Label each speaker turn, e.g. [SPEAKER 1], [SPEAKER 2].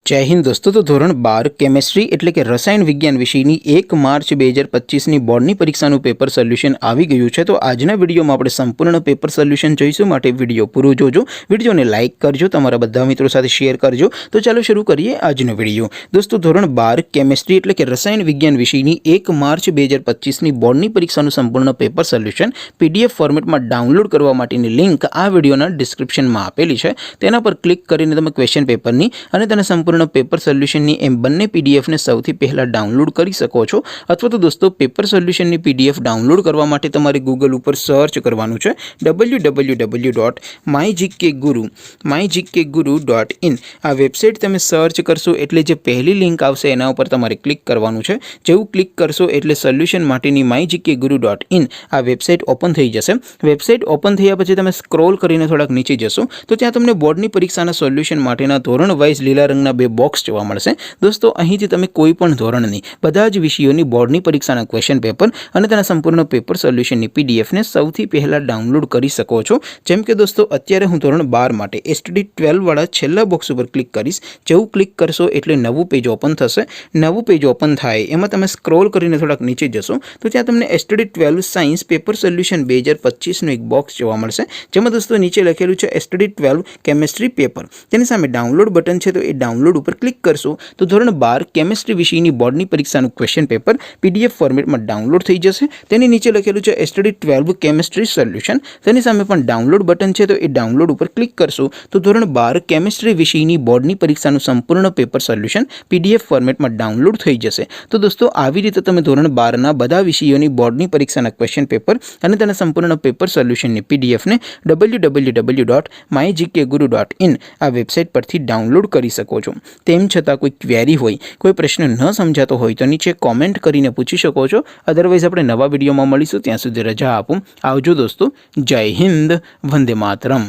[SPEAKER 1] जय हिंद दोस्तों। तो धोरण 12 केमिस्ट्री એટલે કે રસાયણ વિજ્ઞાન વિષયની 1 માર્ચ 2025ની બોર્ડની પરીક્ષાનું પેપર સોલ્યુશન આવી ગયું છે। તો આજના વિડીયોમાં આપણે સંપૂર્ણ પેપર સોલ્યુશન જોઈશું, માટે વિડીયો પૂરો જોજો, વિડીયોને લાઇક કરજો, તમારા બધા મિત્રો સાથે શેર કરજો। તો ચાલો શરૂ કરીએ આજનો વિડીયો। દોસ્તો ધોરણ 12 કેમિસ્ટ્રી એટલે કે રસાયણ વિજ્ઞાન વિષયની 1 માર્ચ 2025ની બોર્ડની પરીક્ષાનું સંપૂર્ણ પેપર સોલ્યુશન પીડીએફ ફોર્મેટમાં ડાઉનલોડ કરવા માટેની લિંક આ વિડીયોના ડિસ્ક્રિપ્શનમાં આપેલી છે। તેના પર ક્લિક કરીને તમે ક્વેશ્ચન પેપરની અને તેના સંપૂર્ણ पेपर सोल्यूशन ની એમ બંને પીડીએફ ને સૌથી પહેલા ડાઉનલોડ કરી શકો છો। અથવા તો દોસ્તો પેપર સોલ્યુશન ની પીડીએફ ડાઉનલોડ કરવા માટે તમારે ગૂગલ ઉપર સર્ચ કરવાનું છે www.mygkguru.in। આ વેબસાઇટ તમે સર્ચ કરશો એટલે જે પહેલી લિંક આવશે એના ઉપર તમારે ક્લિક કરવાનું છે। જેવું ક્લિક કરશો એટલે સોલ્યુશન માટેની mygkguru.in આ વેબસાઇટ ઓપન થઈ જશે। વેબસાઇટ ઓપન થયા પછી તમે સ્ક્રોલ કરીને થોડાક નીચે જશો તો ત્યાં તમને બોર્ડની પરીક્ષાના સોલ્યુશન માટેના ધોરણ વાઇઝ લીલા રંગના બે બોક્સ જોવા મળશે। दोस्तों અહીંથી તમે કોઈ પણ ધોરણની બધા જ વિષયોની બોર્ડની પરીક્ષાના ક્વેશ્ચન પેપર અને તેના સંપૂર્ણ પેપર સોલ્યુશનની પીડીએફ ને સૌથી પહેલા ડાઉનલોડ કરી શકો છો। જેમ કે દોસ્તો અત્યારે હું ધોરણ 12 માટે એસટીડી 12 વાળા છેલ્લા બોક્સ ઉપર ક્લિક કરીશ। જેવું ક્લિક કરશો એટલે નવું પેજ ઓપન થશે। નવું પેજ ઓપન થાય એમાં તમે સ્ક્રોલ કરીને થોડાક નીચે જશો તો ત્યાં તમને એસટીડી 12 સાયન્સ પેપર સોલ્યુશન 2025 નું એક બોક્સ જોવા મળશે। જેમાં દોસ્તો નીચે લખેલું છે એસટીડી 12 કેમિસ્ટ્રી પેપર। તેની સામે ડાઉનલોડ બટન છે, તો એ ડાઉનલોડ ઉપર ક્લિક કરશો तो ધોરણ 12 કેમિસ્ટ્રી વિષયની બોર્ડની પરીક્ષાનું ક્વેશ્ચન પેપર પીડીએફ ફોર્મેટમાં ડાઉનલોડ થઈ જશે। તેની નીચે લખેલું છે એસટીડી 12 કેમિસ્ટ્રી સોલ્યુશન, તેની સામે પણ ડાઉનલોડ બટન છે, તો એ ડાઉનલોડ ઉપર ક્લિક કરશો તો ધોરણ 12 કેમિસ્ટ્રી વિષયની બોર્ડની પરીક્ષાનું સંપૂર્ણ પેપર સોલ્યુશન પીડીએફ ફોર્મેટમાં ડાઉનલોડ થઈ જશે। તો દોસ્તો આવી રીતે તમે ધોરણ 12 ના બધા વિષયોની બોર્ડની પરીક્ષાના ક્વેશ્ચન પેપર અને તેના સંપૂર્ણ પેપર સોલ્યુશનની પીડીએફ ને www.mygkguru.in આ વેબસાઇટ પરથી ડાઉનલોડ કરી શકો છો। તેમ છતાં કોઈ ક્વેરી હોય, કોઈ પ્રશ્ન ન સમજાતો હોય તો નીચે કોમેન્ટ કરીને પૂછી શકો છો। અધરવાઇઝ આપણે નવા વિડીયોમાં મળીશું, ત્યાં સુધી રજા આપો। આવજો દોસ્તો, જય હિન્દ, વંદે માતરમ।